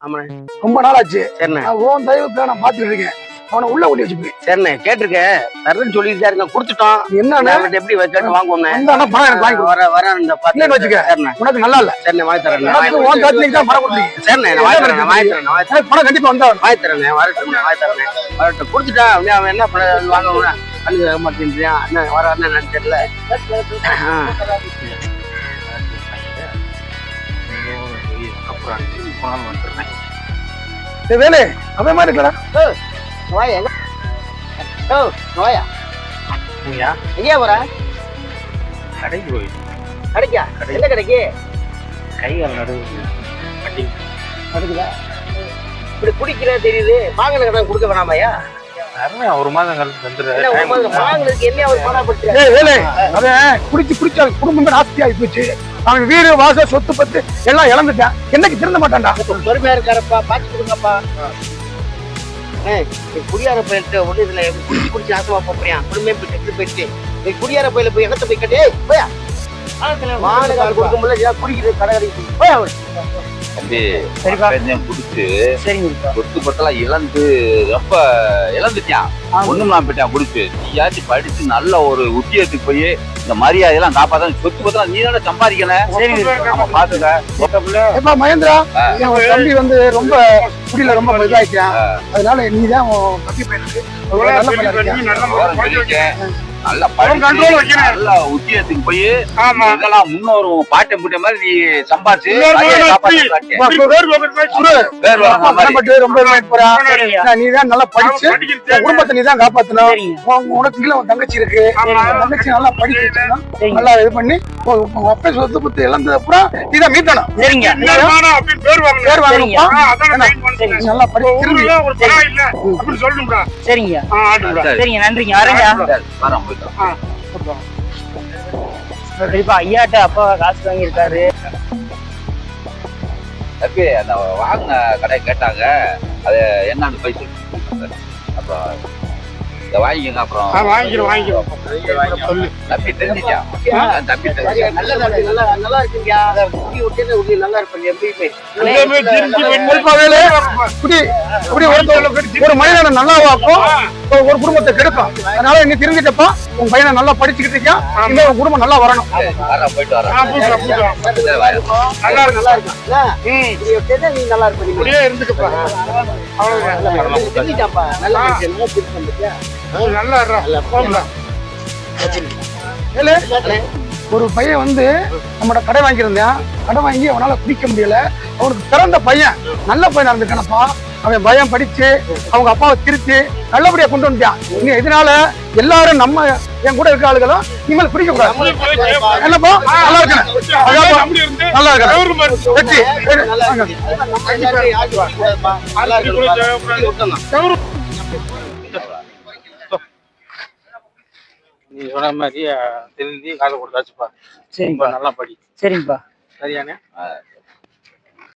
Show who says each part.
Speaker 1: ஆமாண்ணே.
Speaker 2: ரொம்ப நாள் ஆச்சு.
Speaker 1: சரிண்ணே.
Speaker 2: உன் தயவுக்கு நான் பாத்துட்டு இருக்கேன். அவனை உள்ள கூட்டி வச்சுப்பேன்.
Speaker 1: சரிண்ணே, கேட்டிருக்கேன். தரேன்னு சொல்லிட்டு இருக்க, கொடுத்துட்டோம்.
Speaker 2: என்ன
Speaker 1: எப்படி கேட்டு வாங்குவோம்?
Speaker 2: வச்சுக்க. உனக்கு நல்லா இல்ல.
Speaker 1: சரிண்ணே, வாங்கி தரேன்.
Speaker 2: உன் காசுக்கு தான் பணம் கொடுத்தீங்க.
Speaker 1: சரிண்ணே, வாங்கி தரேன்.
Speaker 2: பணம் கண்டிப்பா வந்தா
Speaker 1: வாங்கி தரேன். வரட்டும் கொடுத்துட்டான். அவன் என்ன பண்ண வாங்க பண்ணி மாட்டேன்றியா? என்ன வர என்னன்னு தெரியல.
Speaker 2: வேலை அவன் மாதிரி இருக்கடா.
Speaker 1: நோயா நோயா எங்கேயா போற?
Speaker 3: கடைக்கு போய்
Speaker 1: கடைக்கா? எந்த கடைக்கு?
Speaker 3: கைகால் நடுவு
Speaker 1: அதுக்குதா இப்படி குடிக்கிற தெரியுது. வாங்கின கடன் கொடுக்க வேணாமையா?
Speaker 3: ஒரு மாதம் கழிச்சு வந்துடுறேன்.
Speaker 1: வாங்கினதுக்கு என்ன ஒரு பாடப்பட்டு
Speaker 2: வேலை அவன் குடிச்சு குடும்பம் நாஸ்தி ஆகி போச்சு. அவன் வீடு வாச சொத்து பத்து எல்லாம் இழந்துட்டான். என்னைக்கு திருந்த மாட்டான்டா.
Speaker 1: பொறுமையா இருக்காரப்பா, பாத்து கொடுங்கப்பா. குடியார போயிட்டு ஒண்ணு இதுல குடிச்சு நாசமா போறியா? பொறுமையா போயிட்டு போயிட்டு நீ குடியார போயில போய் இடத்த போய் கட்டே போயா. வாங்கின கால் கொடுக்க முடியல, குடிக்கிறது கடை கடைக்கு போயா.
Speaker 4: தம்பி குடிச்சு சொத்து பத்தெல்லாம் இழந்து ரொம்ப இழந்துட்டான். ஒண்ணும் நான் போயிட்டான் குடிச்சு. நீயாச்சும் படிச்சு நல்ல ஒரு உத்தியோகத்துக்கு போய் இந்த மரியாதையெல்லாம் காப்பாத்தான். சொத்து பத்தெல்லாம் நீ தானே சம்பாதிக்கணும். பாத்துக்க
Speaker 2: மகேந்திரா, தம்பி வந்து ரொம்ப குடியில ரொம்ப இதாயிட்டான். அதனால நீதான் தம்பி பையனுக்கு
Speaker 4: நல்ல நல்ல உத்தியோகத்துக்கு போய் இதெல்லாம் முன்னோரு பாட்டை முட்டை மாதிரி நீ சம்பாதிச்சு
Speaker 2: நீதான் நல்லா படிச்சு குடும்பத்தை நீதான் காப்பாத்தணும். உனக்கு உன் தங்கச்சி இருக்கு. தங்கச்சி நல்லா படிக்க நல்லா இது பண்ணி அப்ப சொத்து பத்து இழந்தது அப்புறம் நீதான் மீட்டணும். பேர் வாங்கணும். நல்லா படிச்சு
Speaker 5: சரிங்க சரிங்க நன்றிங்க. கண்டிப்பா ஐயாட்ட அப்பா காசு வாங்கியிருக்காரு.
Speaker 4: தம்பி அந்த வாங்கின கடை கேட்டாங்க. அது என்னன்னு போய் சொல்லு. அப்புறம் இதை வாங்கிக்கங்க. அப்புறம் தம்பி தெரிஞ்சிச்சா? தம்பி
Speaker 1: நல்லா இருக்குங்க. நல்லா
Speaker 2: ஒரு மனிதனை நல்லா வாக்கும், ஒரு குடும்பத்தை கெடுக்கும். அதனால நீ தெரிஞ்சிட்டப்பா, உன் பையனை நல்லா படிச்சுக்கிட்டு இருக்கியா, உன் குடும்பம் நல்லா வரணும்.
Speaker 4: போயிட்டு வரேன்.
Speaker 1: நல்லா இருக்கு. நீ நல்லா இருப்பீங்க இருந்துக்கப்பா. தெரிஞ்சிட்டாப்பா நல்லா
Speaker 2: ஒரு பையன் வந்து நம்மட கடை வாங்கியிருந்தான். கடை வாங்கி அவனால குடிக்க முடியல. அவனுக்கு பிறந்த பையன் நல்ல பையனா இருந்துக்கானப்பா. அவன் பயம் படிச்சு அவங்க அப்பாவை திருத்தி நல்லபடியா கொண்டு வந்துட்டான். நீங்க இதனால எல்லாரும் நம்ம என் கூட இருக்க ஆளுகளும் இனிமேல் குடிக்க கூடாது. என்னப்பா நல்லா இருக்கேன். நல்லா இருக்கேன்.
Speaker 3: நீ சொன்ன மாதிரி திருந்தி காசை கொடுத்தாச்சுப்பா. சரிப்பா, நல்லா படி.
Speaker 5: சரிங்கப்பா.
Speaker 3: சரியானே?